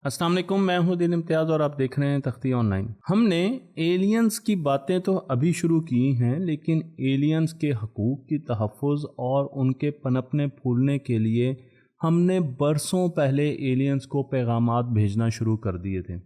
अस्सलाम वालेकुम, मैं हूं दिन इम्तियाज़ और आप देख रहे हैं तख्ती ऑनलाइन। हमने एलियंस की बातें तो अभी शुरू की हैं, लेकिन एलियंस के हकूक़ की तहफ़्फ़ुज़ और उनके पनपने फूलने के लिए हमने बरसों पहले एलियंस को पैगामात भेजना शुरू कर दिए थे।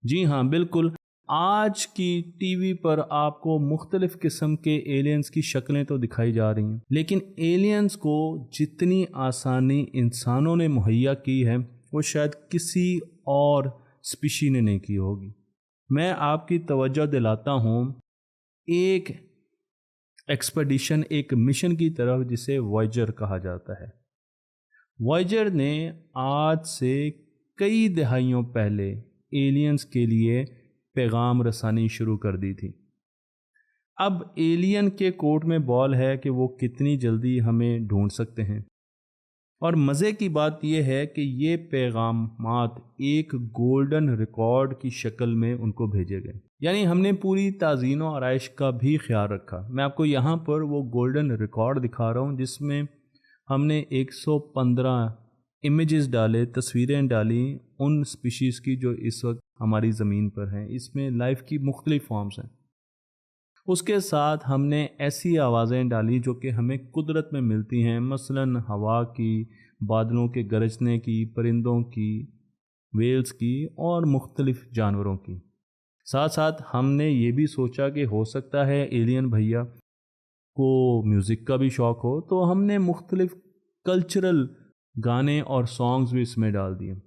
जी हाँ, बिल्कुल। आज की टीवी पर आपको मुख्तलिफ़ किस्म के एलियंस की शक्लें तो दिखाई जा रही हैं, लेकिन एलियंस को जितनी आसानी इंसानों ने मुहैया की है वो शायद किसी और स्पीशी ने नहीं की होगी। मैं आपकी तवज्जो दिलाता हूँ एक एक्सपेडिशन, एक मिशन की तरफ जिसे वॉयेजर कहा जाता है। वॉयेजर ने आज से कई दहाइयों पहले एलियंस के लिए पैगाम रसानी शुरू कर दी थी। अब एलियन के कोर्ट में बॉल है कि वो कितनी जल्दी हमें ढूंढ सकते हैं। और मज़े की बात यह है कि ये पैगामात एक गोल्डन रिकॉर्ड की शक्ल में उनको भेजे गए, यानी हमने पूरी ताज़ीन और आराइश का भी ख्याल रखा। मैं आपको यहाँ पर वो गोल्डन रिकॉर्ड दिखा रहा हूँ जिसमें हमने 115 इमेजेस डाले, तस्वीरें डाली उन स्पीशीज़ की जो इस वक्त हमारी ज़मीन पर हैं। इसमें लाइफ की मुख्तलिफ़ फॉर्म्स हैं। उसके साथ हमने ऐसी आवाज़ें डाली जो कि हमें कुदरत में मिलती हैं, मसलन हवा की, बादलों के गरजने की, परिंदों की, वेल्स की और मुख्तलिफ़ जानवरों की। साथ साथ हमने ये भी सोचा कि हो सकता है एलियन भैया को म्यूज़िक का भी शौक़ हो, तो हमने मुख्तलिफ़ कल्चरल गाने और सॉन्ग्स भी इसमें डाल दिए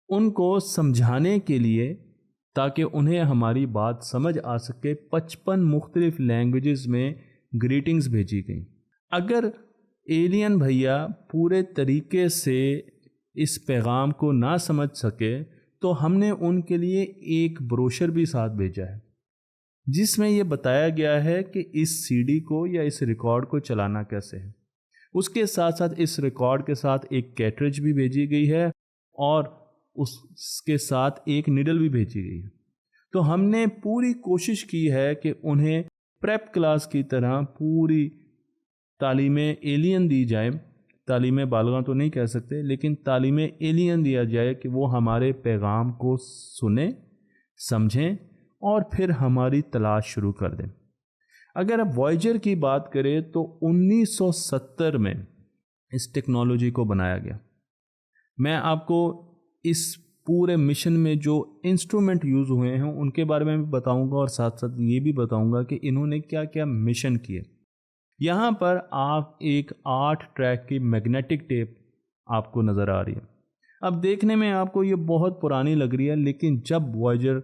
उनको समझाने के लिए, ताकि उन्हें हमारी बात समझ आ सके। 55 मुख्तलिफ़ लैंग्वेजेस में ग्रीटिंग्स भेजी गई। अगर एलियन भैया पूरे तरीके से इस पैगाम को ना समझ सके तो हमने उनके लिए एक ब्रोशर भी साथ भेजा है जिसमें यह बताया गया है कि इस सीडी को या इस रिकॉर्ड को चलाना कैसे है। उसके साथ साथ इस रिकॉर्ड के साथ एक कैट्रिज भी भेजी गई है और उसके साथ एक निडल भी भेजी गई है। तो हमने पूरी कोशिश की है कि उन्हें प्रेप क्लास की तरह पूरी तालीम एलियन दी जाए। तालीम बालगा तो नहीं कह सकते, लेकिन तालीम एलियन दिया जाए कि वो हमारे पैगाम को सुने, समझें और फिर हमारी तलाश शुरू कर दें। अगर अब वॉयेजर की बात करें तो 1970 में इस टेक्नोलॉजी को बनाया गया। मैं आपको इस पूरे मिशन में जो इंस्ट्रूमेंट यूज़ हुए हैं उनके बारे में भी बताऊंगा और साथ साथ ये भी बताऊंगा कि इन्होंने क्या क्या मिशन किए। यहाँ पर आप एक 8 ट्रैक की मैग्नेटिक टेप आपको नज़र आ रही है। अब देखने में आपको ये बहुत पुरानी लग रही है, लेकिन जब वॉयेजर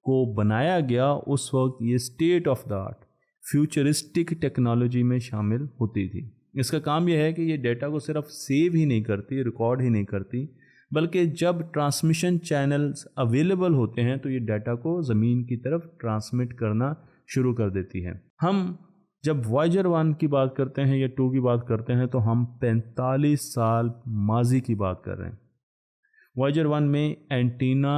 को बनाया गया उस वक्त ये state of the art futuristic technology में शामिल होती थी। इसका काम यह है कि ये डेटा को सिर्फ सेव ही नहीं करती, रिकॉर्ड ही नहीं करती, बल्कि जब ट्रांसमिशन चैनल्स अवेलेबल होते हैं तो ये डाटा को ज़मीन की तरफ ट्रांसमिट करना शुरू कर देती है। हम जब वॉयेजर 1 की बात करते हैं या 2 की बात करते हैं तो हम 45 साल माजी की बात कर रहे हैं। वॉयेजर 1 में एंटीना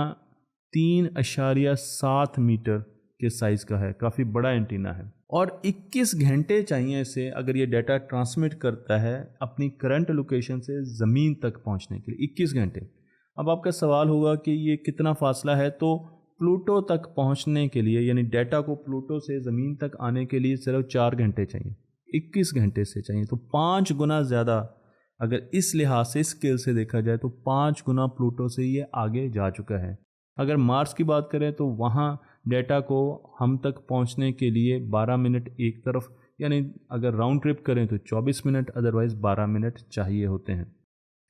3.7 मीटर के साइज़ का है, काफ़ी बड़ा एंटीना है और 21 घंटे चाहिए इसे अगर ये डाटा ट्रांसमिट करता है अपनी करंट लोकेशन से ज़मीन तक पहुंचने के लिए। 21 घंटे। अब आपका सवाल होगा कि ये कितना फासला है, तो प्लूटो तक पहुंचने के लिए, यानी डाटा को प्लूटो से ज़मीन तक आने के लिए सिर्फ 4 घंटे चाहिए, 21 घंटे से चाहिए, तो 5 गुना ज़्यादा। अगर इस लिहाज से, स्केल से देखा जाए तो 5 गुना प्लूटो से ये आगे जा चुका है। अगर मार्स की बात करें तो वहाँ डेटा को हम तक पहुँचने के लिए 12 मिनट एक तरफ, यानी अगर राउंड ट्रिप करें तो 24 मिनट, अदरवाइज़ 12 मिनट चाहिए होते हैं।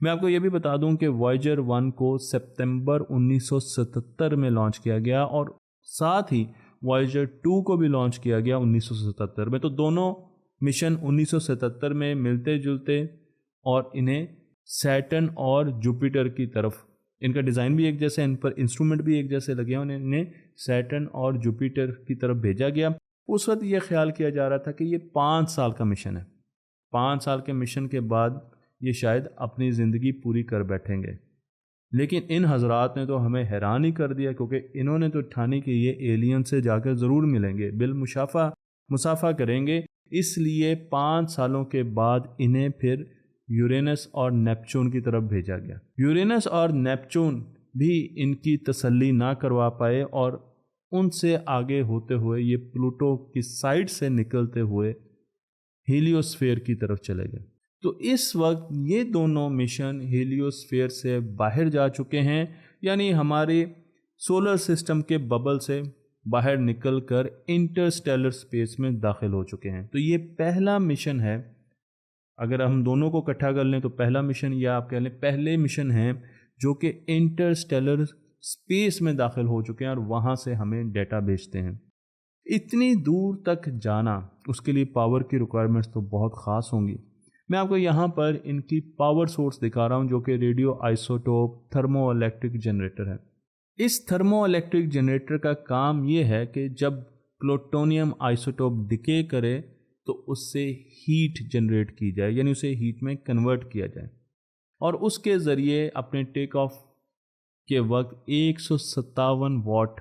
मैं आपको ये भी बता दूं कि वॉयेजर 1 को सितंबर 1977 में लॉन्च किया गया और साथ ही वॉयेजर 2 को भी लॉन्च किया गया 1977 में। तो दोनों मिशन 1977 में मिलते जुलते और इन्हें सैटर्न और जुपिटर की तरफ, इनका डिज़ाइन भी एक जैसे, इन पर इंस्ट्रूमेंट भी एक जैसे लगे हैं, इन्हें सैटर्न और जुपिटर की तरफ भेजा गया। उस वक्त ये ख्याल किया जा रहा था कि ये 5 साल का मिशन है। 5 साल के मिशन के बाद ये शायद अपनी ज़िंदगी पूरी कर बैठेंगे, लेकिन इन हजरात ने तो हमें हैरान ही कर दिया, क्योंकि इन्होंने तो ठानी कि ये एलियन से जाकर ज़रूर मिलेंगे, बिल मुसाफा करेंगे। इसलिए 5 सालों के बाद इन्हें फिर यूरेनस और नेपच्यून की तरफ भेजा गया। यूरेनस और नेपच्यून भी इनकी तसल्ली ना करवा पाए और उनसे आगे होते हुए ये प्लूटो की साइड से निकलते हुए हीलियोस्फीयर की तरफ चले गए। तो इस वक्त ये दोनों मिशन हीलियोस्फीयर से बाहर जा चुके हैं, यानी हमारे सोलर सिस्टम के बबल से बाहर निकलकर इंटरस्टेलर स्पेस में दाखिल हो चुके हैं। तो ये पहला मिशन है, अगर हम दोनों को इकट्ठा कर लें तो पहला मिशन, या आप कह लें पहले मिशन हैं जो कि इंटरस्टेलर स्पेस में दाखिल हो चुके हैं और वहाँ से हमें डेटा भेजते हैं। इतनी दूर तक जाना, उसके लिए पावर की रिक्वायरमेंट्स तो बहुत ख़ास होंगी। मैं आपको यहाँ पर इनकी पावर सोर्स दिखा रहा हूँ जो कि radio isotope thermo electric generator है। इस थर्मो इलेक्ट्रिक जनरेटर का काम ये है कि जब प्लूटोनियम आइसोटोप डिके करे तो उससे हीट जनरेट की जाए, यानी उसे हीट में कन्वर्ट किया जाए और उसके ज़रिए अपने टेक ऑफ के वक्त 157 वाट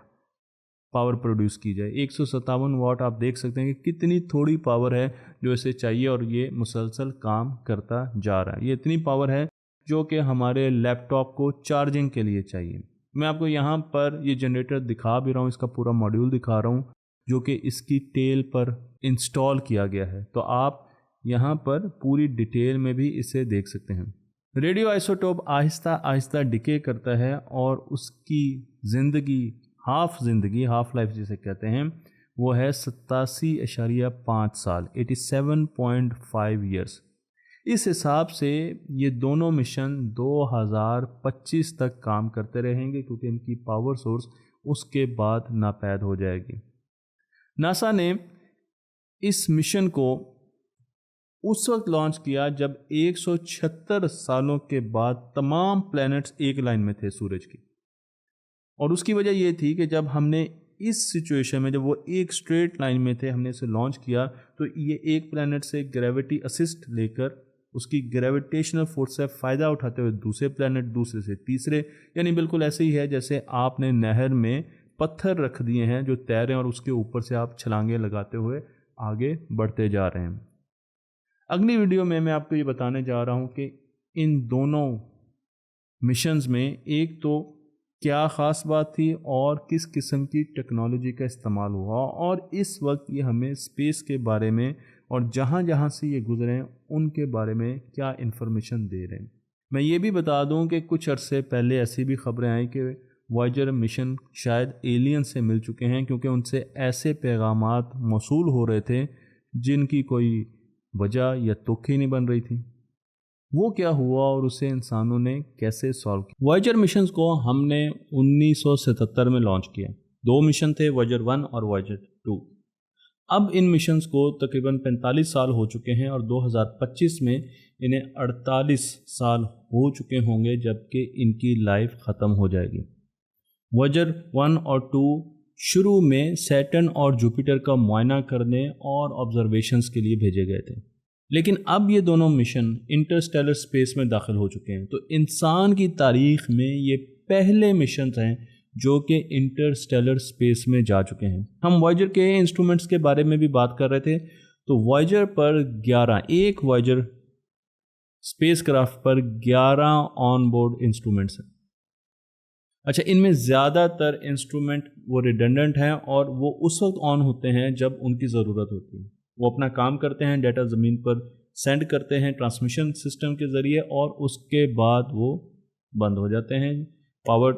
पावर प्रोड्यूस की जाए। 157 वाट आप देख सकते हैं कि कितनी थोड़ी पावर है जो इसे चाहिए और ये मुसलसल काम करता जा रहा है। ये इतनी पावर है जो कि हमारे लैपटॉप को चार्जिंग के लिए चाहिए। मैं आपको यहाँ पर ये जनरेटर दिखा भी रहा हूँ, इसका पूरा मॉड्यूल दिखा रहा हूँ जो कि इसकी टेल पर इंस्टॉल किया गया है। तो आप यहाँ पर पूरी डिटेल में भी इसे देख सकते हैं। Radio isotope Aahista Aahista decay करता है और उसकी ज़िंदगी, हाफ लाइफ जिसे कहते हैं, वो है 87.5 साल, 87.5 ईयर्स। इस हिसाब से ये दोनों मिशन 2025 तक काम करते रहेंगे क्योंकि इनकी पावर सोर्स उसके बाद नापैद हो जाएगी। नासा ने इस मिशन को उस वक्त लॉन्च किया जब 176 सालों के बाद तमाम प्लैनेट्स एक लाइन में थे सूरज की, और उसकी वजह ये थी कि जब हमने इस सिचुएशन में, जब वो एक स्ट्रेट लाइन में थे, हमने इसे लॉन्च किया तो ये एक प्लैनेट से ग्रेविटी असिस्ट लेकर उसकी ग्रेविटेशनल फोर्स से फ़ायदा उठाते हुए दूसरे प्लैनेट, दूसरे से तीसरे, यानी बिल्कुल ऐसे ही है जैसे आपने नहर में पत्थर रख दिए हैं जो तैरें और उसके ऊपर से आप छलांगे लगाते हुए आगे बढ़ते जा रहे हैं। अगली वीडियो में मैं आपको ये बताने जा रहा हूँ कि इन दोनों मिशंस में एक तो क्या ख़ास बात थी और किस किस्म की टेक्नोलॉजी का इस्तेमाल हुआ, और इस वक्त ये हमें स्पेस के बारे में और जहाँ जहाँ से ये गुजरे हैं उनके बारे में क्या इन्फॉर्मेशन दे रहे हैं। मैं ये भी बता दूं कि कुछ अरसे पहले ऐसी भी खबरें आई कि वॉयेजर मिशन शायद एलियन से मिल चुके हैं क्योंकि उनसे ऐसे पैगामात मौसूल हो रहे थे जिनकी कोई वजह या तुक ही नहीं बन रही थी। वो क्या हुआ और उसे इंसानों ने कैसे सॉल्व किया। वॉयेजर मिशंस को हमने 1977 में लॉन्च किया। 2 मिशन थे, वॉयेजर 1 और वॉयेजर 2। अब इन मिशंस को तकरीबन 45 साल हो चुके हैं और 2025 में इन्हें 48 साल हो चुके होंगे जबकि इनकी लाइफ ख़त्म हो जाएगी। वॉयेजर 1 और 2 शुरू में सैटर्न और जुपिटर का मुआयना करने और ऑब्जर्वेशंस के लिए भेजे गए थे, लेकिन अब ये दोनों मिशन इंटरस्टेलर स्पेस में दाखिल हो चुके हैं। तो इंसान की तारीख में ये पहले मिशन हैं जो कि इंटरस्टेलर स्पेस में जा चुके हैं। हम वॉयेजर के इंस्ट्रूमेंट्स के बारे में भी बात कर रहे थे। तो वॉयेजर पर 11, एक वॉयेजर स्पेसक्राफ्ट पर 11 ऑन बोर्ड इंस्ट्रूमेंट्स हैं। अच्छा, इनमें ज़्यादातर इंस्ट्रूमेंट वो रिडंडेंट हैं और वो उस वक्त ऑन होते हैं जब उनकी ज़रूरत होती है। वो अपना काम करते हैं, डाटा ज़मीन पर सेंड करते हैं ट्रांसमिशन सिस्टम के ज़रिए और उसके बाद वो बंद हो जाते हैं, पावर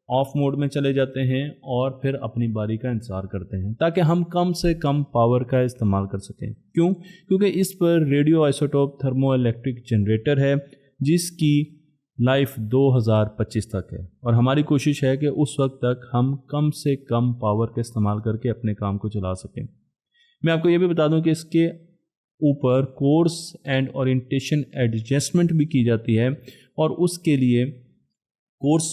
ऑफ मोड में चले जाते हैं और फिर अपनी बारी का इंतज़ार करते हैं ताकि हम कम से कम पावर का इस्तेमाल कर सकें। क्यों? क्योंकि इस पर radio isotope thermo electric generator है जिसकी लाइफ 2025 तक है और हमारी कोशिश है कि उस वक्त तक हम कम से कम पावर का इस्तेमाल करके अपने काम को चला सकें। मैं आपको ये भी बता दूं कि इसके ऊपर कोर्स एंड ओरिएंटेशन एडजस्टमेंट भी की जाती है और उसके लिए कोर्स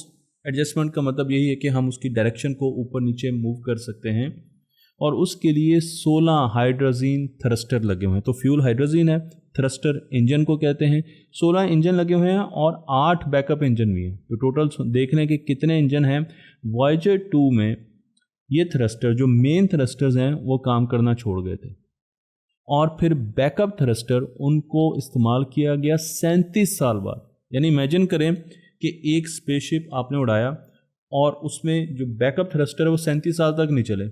एडजस्टमेंट का मतलब यही है कि हम उसकी डायरेक्शन को ऊपर नीचे मूव कर सकते हैं और उसके लिए 16 हाइड्रोजन थ्रस्टर लगे हुए हैं। तो फ्यूल हाइड्रोजन है, थ्रस्टर इंजन को कहते हैं। 16 इंजन लगे हुए हैं और 8 बैकअप इंजन भी हैं। तो टोटल देख लें कि कितने इंजन हैं। वॉयेजर 2 में ये थ्रस्टर, जो मेन थ्रस्टर्स हैं, वो काम करना छोड़ गए थे और फिर बैकअप थ्रस्टर उनको इस्तेमाल किया गया 37 साल बाद। यानी इमेजिन करें कि एक स्पेसशिप आपने उड़ाया और उसमें जो बैकअप थ्रस्टर है वो 37 साल तक नहीं चले,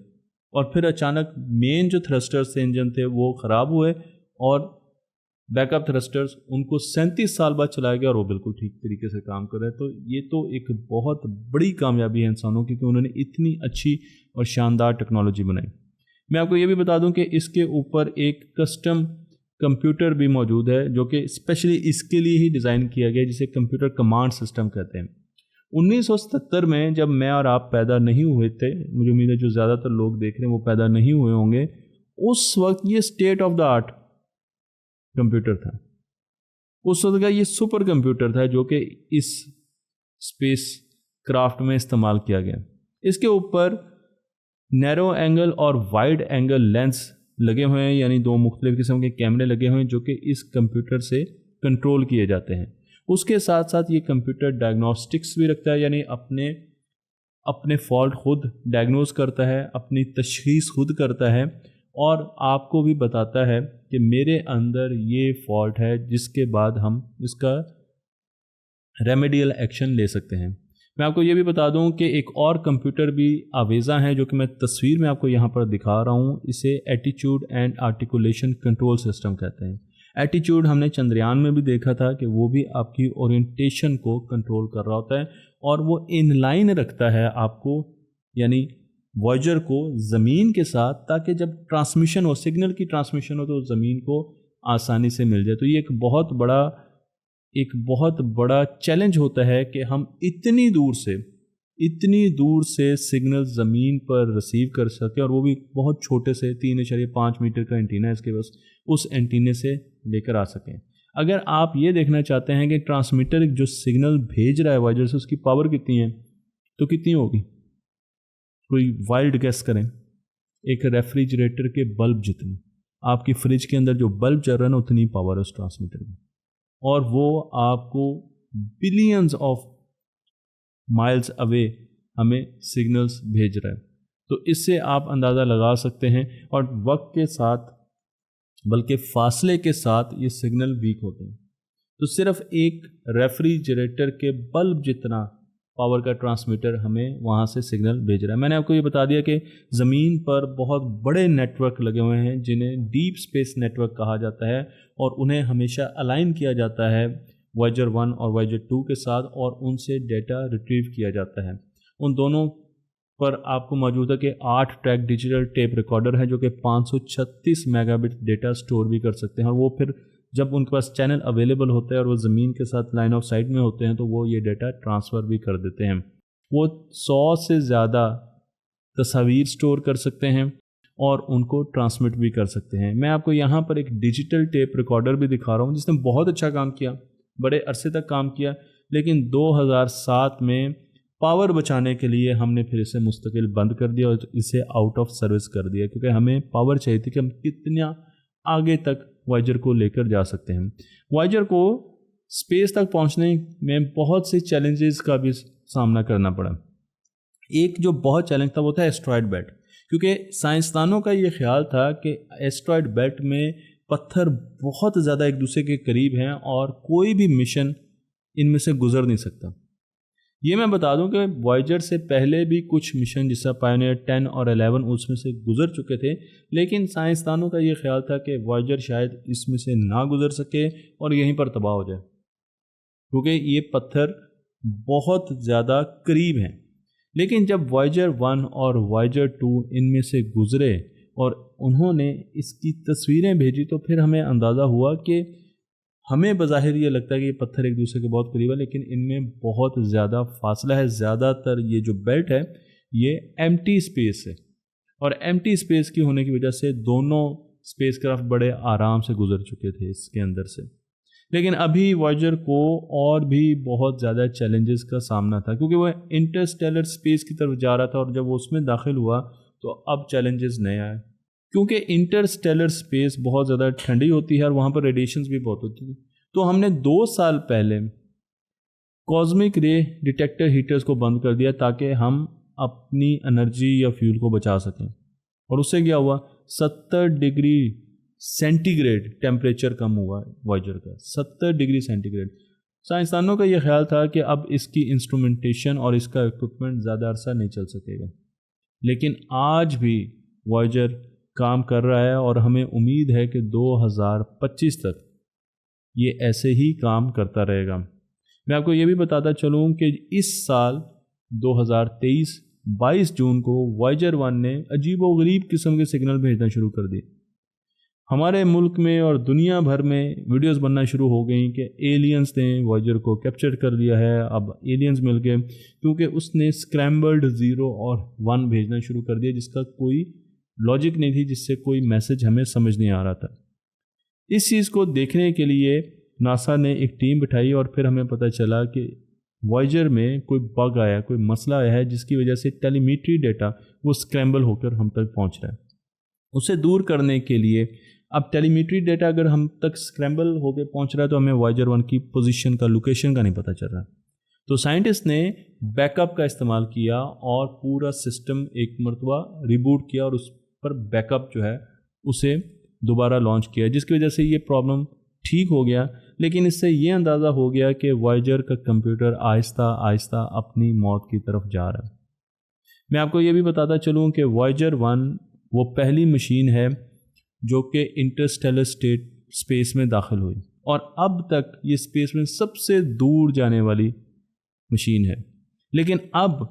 और फिर अचानक मेन जो थ्रस्टर्स थे, इंजन थे, वो ख़राब हुए और बैकअप थ्रस्टर्स उनको 37 साल बाद चलाया गया और वो बिल्कुल ठीक तरीके से काम कर रहे हैं। तो ये तो एक बहुत बड़ी कामयाबी है इंसानों की कि उन्होंने इतनी अच्छी और शानदार टेक्नोलॉजी बनाई। मैं आपको ये भी बता दूं कि इसके ऊपर एक कस्टम कंप्यूटर भी मौजूद है जो कि स्पेशली इसके लिए ही डिज़ाइन किया गया है, जिसे कंप्यूटर कमांड सिस्टम कहते हैं। 1977 में जब मैं और आप पैदा नहीं हुए थे, मुझे उम्मीद है जो ज़्यादातर लोग देख रहे हैं वो पैदा नहीं हुए होंगे, उस वक्त ये state of the art computer था। उस वक्त का ये सुपर कंप्यूटर था जो कि इस स्पेस क्राफ्ट में इस्तेमाल किया गया। इसके ऊपर नैरो एंगल और वाइड एंगल लेंस लगे हुए हैं, यानी दो मुख्तलिफ किस्म के कैमरे लगे हुए हैं जो कि इस कंप्यूटर से कंट्रोल किए जाते हैं। उसके साथ साथ ये कंप्यूटर डायग्नोस्टिक्स भी रखता है, यानी अपने फॉल्ट खुद डायग्नोज करता है, अपनी तशखीस खुद करता है और आपको भी बताता है कि मेरे अंदर ये फॉल्ट है, जिसके बाद हम इसका रेमेडियल एक्शन ले सकते हैं। मैं आपको ये भी बता दूं कि एक और कंप्यूटर भी आवेज़ा है जो कि मैं तस्वीर में आपको यहाँ पर दिखा रहा हूँ। इसे attitude and articulation control system कहते हैं। एटीट्यूड हमने चंद्रयान में भी देखा था कि वो भी आपकी ओरिएंटेशन को कंट्रोल कर रहा होता है और वो इनलाइन रखता है आपको, यानी वॉयेजर को ज़मीन के साथ, ताकि जब ट्रांसमिशन हो, सिग्नल की ट्रांसमिशन हो, तो ज़मीन को आसानी से मिल जाए। तो ये एक बहुत बड़ा चैलेंज होता है कि हम इतनी दूर से सिग्नल ज़मीन पर रिसीव कर सकें, और वो भी बहुत छोटे से 3.5 मीटर का एंटीना है इसके, बस उस एंटीने से लेकर आ सकें। अगर आप ये देखना चाहते हैं कि ट्रांसमीटर जो सिग्नल भेज रहा है वॉयेजर से, उसकी पावर कितनी है, तो कितनी होगी? कोई वाइल्ड गेस करें। एक रेफ्रिजरेटर के बल्ब जितनी। आपकी फ्रिज के अंदर जो बल्ब चल रहा है ना, उतनी पावर है उस ट्रांसमीटर में, और वो आपको बिलियंस ऑफ माइल्स अवे हमें सिग्नल्स भेज रहा है। तो इससे आप अंदाज़ा लगा सकते हैं, और वक्त के साथ, बल्कि फासले के साथ ये सिग्नल वीक होते हैं। तो सिर्फ एक रेफ्रिजरेटर के बल्ब जितना पावर का ट्रांसमीटर हमें वहाँ से सिग्नल भेज रहा है। मैंने आपको ये बता दिया कि ज़मीन पर बहुत बड़े नेटवर्क लगे हुए हैं जिन्हें डीप स्पेस नेटवर्क कहा जाता है, और उन्हें हमेशा अलाइन किया जाता है वॉयेजर 1 और वॉयेजर 2 के साथ, और उनसे डेटा रिट्रीव किया जाता है। उन दोनों पर आपको मौजूद है कि 8 ट्रैक डिजिटल टेप रिकॉर्डर है जो कि 536 मेगाबिट डेटा स्टोर भी कर सकते हैं, और वो फिर जब उनके पास चैनल अवेलेबल होता है और वो ज़मीन के साथ लाइन ऑफ साइट में होते हैं, तो वो ये डेटा ट्रांसफ़र भी कर देते हैं। वो 100 से ज़्यादा तस्वीर स्टोर कर सकते हैं और उनको ट्रांसमिट भी कर सकते हैं। मैं आपको यहाँ पर एक डिजिटल टेप रिकॉर्डर भी दिखा रहा हूँ जिसने बहुत अच्छा काम किया, बड़े अरसे तक काम किया, लेकिन 2007 में पावर बचाने के लिए हमने फिर इसे मुस्तकिल बंद कर दिया और इसे आउट ऑफ सर्विस कर दिया, क्योंकि हमें पावर चाहिए थी कि हम कितना आगे तक वॉयेजर को लेकर जा सकते हैं। वॉयेजर को स्पेस तक पहुंचने में बहुत से चैलेंजेस का भी सामना करना पड़ा। एक जो बहुत चैलेंज था वो था एस्ट्रॉयड बेल्ट, क्योंकि साइंसदानों का ये ख्याल था कि एस्ट्रॉयड बेल्ट में पत्थर बहुत ज़्यादा एक दूसरे के करीब हैं और कोई भी मिशन इनमें से गुजर नहीं सकता। ये मैं बता दूं कि वॉयेजर से पहले भी कुछ मिशन जैसा पायोनियर 10 और 11 उसमें से गुजर चुके थे, लेकिन साइंसदानों का ये ख्याल था कि वॉयेजर शायद इसमें से ना गुजर सके और यहीं पर तबाह हो जाए, क्योंकि ये पत्थर बहुत ज़्यादा करीब हैं। लेकिन जब वॉयेजर 1 और वॉयेजर 2 इनमें से गुजरे और उन्होंने इसकी तस्वीरें भेजी, तो फिर हमें अंदाज़ा हुआ कि हमें बज़ाहिर ये लगता है कि ये पत्थर एक दूसरे के बहुत करीब है, लेकिन इनमें बहुत ज़्यादा फासला है। ज़्यादातर ये जो बेल्ट है ये एम्प्टी स्पेस है, और एम्प्टी स्पेस की होने की वजह से दोनों स्पेसक्राफ्ट बड़े आराम से गुजर चुके थे इसके अंदर से। लेकिन अभी वॉयेजर को और भी बहुत ज़्यादा चैलेंजेस का सामना था, क्योंकि वह इंटरस्टेलर स्पेस की तरफ जा रहा था, और जब वो उसमें दाखिल हुआ तो अब चैलेंजेस नए आए, क्योंकि इंटरस्टेलर स्पेस बहुत ज़्यादा ठंडी होती है और वहाँ पर रेडिएशंस भी बहुत होती थी। तो हमने 2 साल पहले कॉस्मिक रे डिटेक्टर हीटर्स को बंद कर दिया ताकि हम अपनी एनर्जी या फ्यूल को बचा सकें। और उससे क्या हुआ, 70 डिग्री सेंटीग्रेड टेम्परेचर कम हुआ है वॉयेजर का, 70 डिग्री सेंटीग्रेड। साइंसदानों का ये ख्याल था कि अब इसकी इंस्ट्रूमेंटेशन और इसका इक्विपमेंट ज़्यादा अरसा नहीं चल सकेगा, लेकिन आज भी वॉयेजर काम कर रहा है और हमें उम्मीद है कि 2025 तक ये ऐसे ही काम करता रहेगा। मैं आपको ये भी बताता चलूँ कि इस साल 2023 22 जून को वॉयेजर 1 ने अजीबोगरीब किस्म के सिग्नल भेजना शुरू कर दिए। हमारे मुल्क में और दुनिया भर में वीडियोस बनना शुरू हो गई कि एलियंस ने वॉयेजर को कैप्चर कर लिया है, अब एलियंस मिल गए, क्योंकि उसने स्क्रैम्बल्ड 0 और 1 भेजना शुरू कर दिया जिसका कोई लॉजिक नहीं थी, जिससे कोई मैसेज हमें समझ नहीं आ रहा था। इस चीज़ को देखने के लिए नासा ने एक टीम बिठाई और फिर हमें पता चला कि वॉयेजर में कोई बग आया, कोई मसला आया है जिसकी वजह से टेलीमेट्री डेटा वो स्क्रैम्बल होकर हम तक पहुंच रहा है। उसे दूर करने के लिए अब टेलीमेट्री डेटा अगर हम तक स्क्रैम्बल होकर पहुंच रहा है तो हमें वॉयेजर 1 की पोजीशन का, लोकेशन का नहीं पता चल रहा। तो साइंटिस्ट ने बैकअप का इस्तेमाल किया और पूरा सिस्टम एक मरतबा रिबूट किया और उस पर बैकअप जो है उसे दोबारा लॉन्च किया, जिसकी वजह से ये प्रॉब्लम ठीक हो गया। लेकिन इससे ये अंदाज़ा हो गया कि वॉयेजर का कंप्यूटर आहिस्ता आहिस्ता अपनी मौत की तरफ जा रहा है। मैं आपको ये भी बताता चलूँ कि वॉयेजर 1 वो पहली मशीन है जो कि इंटरस्टेलर स्पेस में दाखिल हुई और अब तक ये स्पेस में सबसे दूर जाने वाली मशीन है। लेकिन अब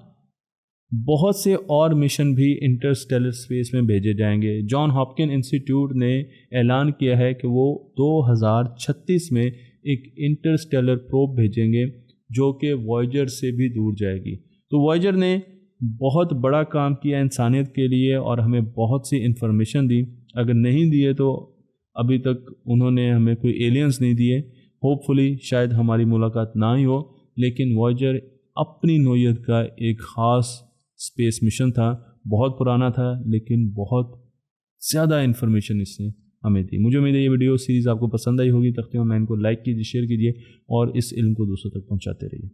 बहुत से और मिशन भी इंटरस्टेलर स्पेस में भेजे जाएंगे। जॉन हॉपकिन इंस्टीट्यूट ने ऐलान किया है कि वो 2036 में एक इंटरस्टेलर प्रोब भेजेंगे जो कि वॉयेजर से भी दूर जाएगी। तो वॉयेजर ने बहुत बड़ा काम किया इंसानियत के लिए और हमें बहुत सी इंफॉर्मेशन दी। अगर नहीं दिए तो अभी तक उन्होंने हमें कोई एलियंस नहीं दिए। होपफुली शायद हमारी मुलाकात ना ही हो, लेकिन वॉयेजर अपनी नौइयत का एक ख़ास स्पेस मिशन था, बहुत पुराना था लेकिन बहुत ज़्यादा इन्फॉर्मेशन इसने हमें दी। मुझे उम्मीद है ये वीडियो सीरीज़ आपको पसंद आई होगी। तख्ती ऑनलाइन को लाइक कीजिए, शेयर कीजिए और इस इल्म को दूसरों तक पहुंचाते रहिए।